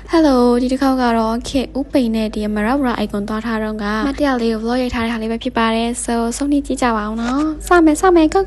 Hello ဒီတစ်ခေါက်ကတော့ခေဥပိန်နဲ့ဒီ Marabra icon သွားထားတော့ကမတ်တရလေးကို vlog ရိုက်ထားတဲ့ဟာလေးပဲဖြစ်ပါတယ် so ဆုံးဖြတ်ကြည့်ကြပါအောင်နော်စမယ် go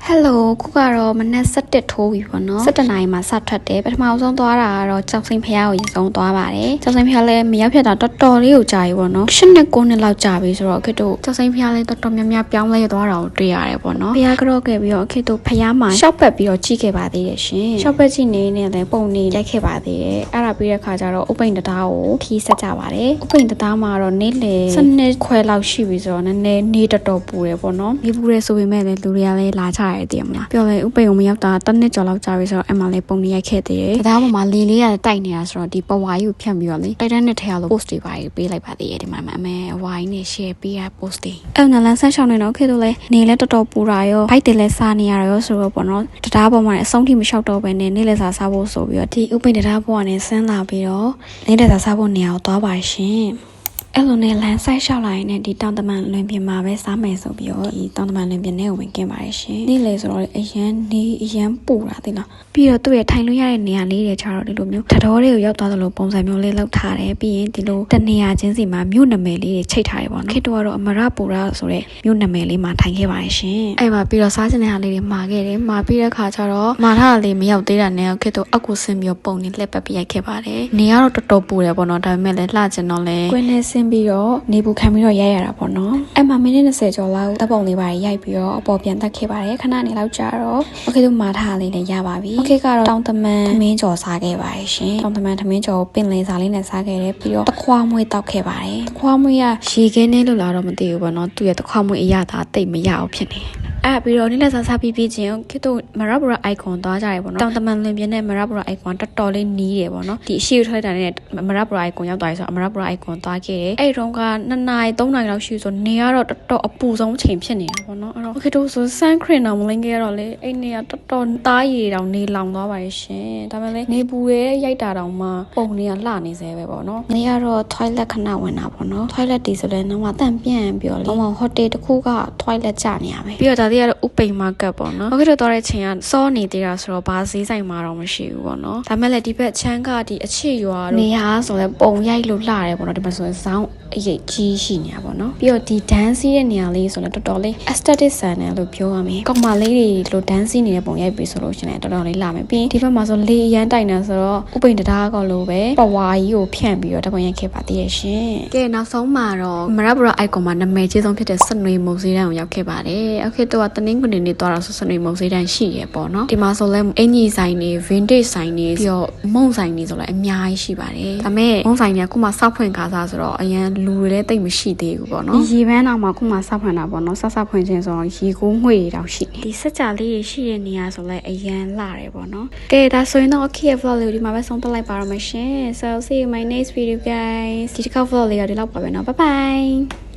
Hello ခုကတော့မနက်7ထိုးပြီပေါ့နော်7နာရီမှာစထွက်တယ်ပထမဆုံးသွားတာကတော့ကြောက်စိန်ဖျားကိုရင်ဆုံးသွားပါတယ်ကြောက်စိန်ဖျားလည်းမရောက်ဖြစ်တာတော်တော်လေးကိုကြာပြီပေါ့နော်8နှစ်9နှစ်လောက်ကြာပြီဆိုတော့အခက်တို့ကြောက်စိန်ဖျားလည်းတော်တော်များများပြောင်းလဲသွားတာကိုတွေ့ရတယ်ပေါ့နော်ဖျားကြော့ခဲ့ပြီးတော့အခက်တို့ဖျားမှာရှော့ပတ်ပြီးတော့ကြည့်ခဲ့ပါသေးတယ်ရှင်ရှော့ပတ်ကြည့်နေနေလည်းပုံနေရိုက်ခဲ့ပါသေးတယ်အဲ့ဒါပြီးတဲ့ခါကျတော့ဥပိန်တသားကိုခီးဆက်ကြပါတယ်ဥပိန်တသားမှာတော့နေ့လေ7ခွဲလောက်ရှိပြီဆိုတော့နည်းနည်းနေတော်တော်ပူတယ်ပေါ့နော်နေပူတယ်ဆိုပေမဲ့လည်းလူတွေကလည်းလာကြရတယ်တည်မလားပြောလဲဥပိန်ကိုမရောက်တာတစ်နှစ်ကျော်လောက်ကြာပြီဆိုတော့အမှလည်းပုံနေရိုက်ခဲ့သေးတယ်။ဒါမှမဟုတ်လေလေးရတိုက်နေတာဆိုတော့ဒီပဝါကြီးကိုဖြတ်ပြီးတော့လေတိုက်တန်းနဲ့ထဲရလို့ post တွေပါပေးလိုက်ပါသေးတယ်ဒီမှာအမေဝိုင်းနဲ့ share ပေးရ post တွေအဲ့နလန်းဆန်းရှောင်းနေတော့ခေတော့လေနေလဲတော်တော်ပူတာရောဘိုက်တွေလဲစားနေရရောဆိုတော့ပေါ့နော်တရားပေါ်မှာအဆုံးထိမလျှောက်တော့ပဲနဲ့နေလဲစားဖို့ဆိုပြီးတော့ဒီဥပိန်တရားပေါ်ကနေဆင်းလာပြီးတော့နေတဲ့စားဖို့နေရာကိုသွားပါရှင်အဲ့လိုနဲ့လမ်းဆိုင်လျှောက်လာရင်လည်းဒီတောင်တမန်လွင်ပြင်မှာပဲစားမယ်ဆိုပြီးတော့ဒီတောင်တမန်လွင်ပြင်ထဲကိုဝင်ကျင်ပါတယ်ရှင်နေ့လေဆိုတော့အရန်ပူတာသိလားပြီးတော့သူ့ရဲ့ထိုင်လို့ရတဲ့နေရာလေးတွေချတော့ဒီလိုမျိုးထတော်တွေကိုရောက်သွားသလိုပုံစံမျိုးလေးလောက်ထားတယ်ပြီးရင်ဒီလိုတနေရာချင်းစီမှာမြို့နာမည်လေးတွေချိတ်ထားတယ်ပေါ့နော်ခေတ္တကတော့အမရပူရာဆိုတဲ့မြို့နာမည်လေးမှာထိုင်ခဲ့ပါတယ်ရှင်အဲ့မှာပြီးတော့စားချင်တဲ့ဟာလေးတွေမှာခဲ့တယ်မှာပြီးတဲ့ခါကျတော့မာထားလေးမရောက်သေးတာနဲ့ခေတ္တအောက်ကိုဆင်းပြီးပုံနေလှက်ပတ်ပြရိုက်ခဲ့ပါတယ်နေကတော့တော်တော်ပူတယ်ပေါ့နော်ဒါပေမဲ့လည်းလှချင်တော့လဲကွင်းနဲ့ဆင်းပြီးတော့နေပူခံပြီးတော့ရိုက်ရတာပေါ့နော်အဲ့မှာမိနစ်20ကျော်လောက်တပ်ပုံလေးပါရိုက်ပြီးတော့အပေါ်ပြန်တက်ခဲ့ပါတယ်ခဏနေလောက်ကြာတော့โอเคသူမာထားလေးလည်းရပါပြီโอเคကတော့တောင်တမန်သမင်းကျော်စားခဲ့ပါတယ်ရှင်တောင်တမန်သမင်းကျော်ပင်လယ်စာလေးနဲ့စားခဲ့တယ်ပြီးတော့တခွားမွေးတောက်ခဲ့ပါတယ်တခွားမွေးကရေခဲနဲ့လို့လာတော့မသိဘူးပေါ့နော်သူ့ရဲ့တခွားမွေးအရသာတိတ်မရအောင်ဖြစ်နေအဲ့ပြီးတော့နေ့လက်စားပြီးချင်းခေတ္တမရဘူရာ icon သွားကြတယ်ပေါ့နော်တောင်တမန်လင်ပြင်းနဲ့မရဘူရာ icon တော်တော်လေးနီးတယ်ပေါ့နော်ဒီအရှိထွက်တာနဲ့မရဘူရာ icon ရောက်သွားပြီဆိုတော့မရဘူရာ icon သွားခဲ့တယ်အဲ့တုန်းက2နာရီ3နာရီလောက်ရှိဆိုနေကတော့တော်တော်အပူဆုံးချိန်ဖြစ်နေတာပေါ့နော်အဲ့တော့ခေတ္တဆို sun cream တော့မလင်းခဲ့တော့လေအဲ့နေကတော်တော်သားရည်တောင်နေလောင်သွားပါရဲ့ရှင်ဒါပေမဲ့လေနေပူရဲ့ရိုက်တာတောင်မှပုံနေကလှနေသေးပဲပေါ့နော်နေကတော့ toilet ခဏဝင်တာပေါ့နော် toilet ဒီဆိုလဲတော့မှတန့်ပြန့်ပြီးတော့လေဟို hotel တစ်ခုက toilet ကျနေရမယ်ပြီးတော့ဒါလေးကတော့ဥပိန်မာကတ်ပေါ့နော်ဟုတ်ကဲ့တော့တဲ့ချိန်ကစောနေသေးတာဆိုတော့ဘာဈေးဆိုင်မှာတော့မရှိဘူးပေါ့နော်ဒါမဲ့လည်းဒီဘက်ချမ်းကဒီအချစ်ရွာတို့နေဟာဆိုလဲပုံရိုက်လို့လှတယ်ပေါ့နော်ဒီမှာဆိုရင်ဇောင်းအရေးကြီးရှိနေတာပေါ့နော်ပြီးတော့ဒီ dance ရဲ့နေရာလေးဆိုတော့တော်တော်လေး aesthetic ဆန်တယ်လို့ပြောရမယ်ကောင်မလေးတွေလို dance နေတဲ့ပုံရိုက်ပြီးဆိုလို့ရှင်လည်းတော်တော်လေးလှမယ်ပြီးဒီဘက်မှာဆိုလေအရန်တိုင်နေဆိုတော့ဥပိန်တရားကောလို့ပဲပဝါကြီးကိုဖြန့်ပြီးတော့တပုံရိုက်ခဲ့ပါသေးရဲ့ရှင်ကဲနောက်ဆုံးမှာတော့မရဘူရာ icon မှာနာမည်ကြီးဆုံးဖြစ်တဲ့စနွေမုံစည်းတန်းကိုရောက်ခဲ့ပါတယ်โอเคတော့တနင်္ဂနွေနေ့သွားတော့စနွေမုံစည်းတန်းရှိရပေါ့နော်ဒီမှာဆိုလဲအင်ကြီးဆိုင်တွေ vintage ဆိုင်တွေပြီးတော့မုံဆိုင်တွေဆိုလဲအများကြီးရှိပါတယ်ဒါပေမဲ့မုံဆိုင်တွေကခုမှစောက်ဖွင့်ကားစားဆိုတော့အရန်လူတွေလည်းတိတ်မရှိသေးဘူးပေါ့နော်ဒီရေပန်းတော့မှခုမှစောက်ဖွင့်တာပေါ့နော်စောက်ဖွင့်ခြင်းဆိုတော့ရေကိုးငွေတွေတောင်ရှိနေဒီစက်ကြလေးတွေရှိတဲ့နေရာဆိုလဲအရန်လှတယ်ပေါ့နော်ကဲဒါဆိုရင်တော့ okay vlog လေးကိုဒီမှာပဲဆုံးသတ်လိုက်ပါရမရှင် so see you in my next video guys ဒီတစ်ခေါက် vlog လေးကဒီလောက်ပါပဲเนาะ bye bye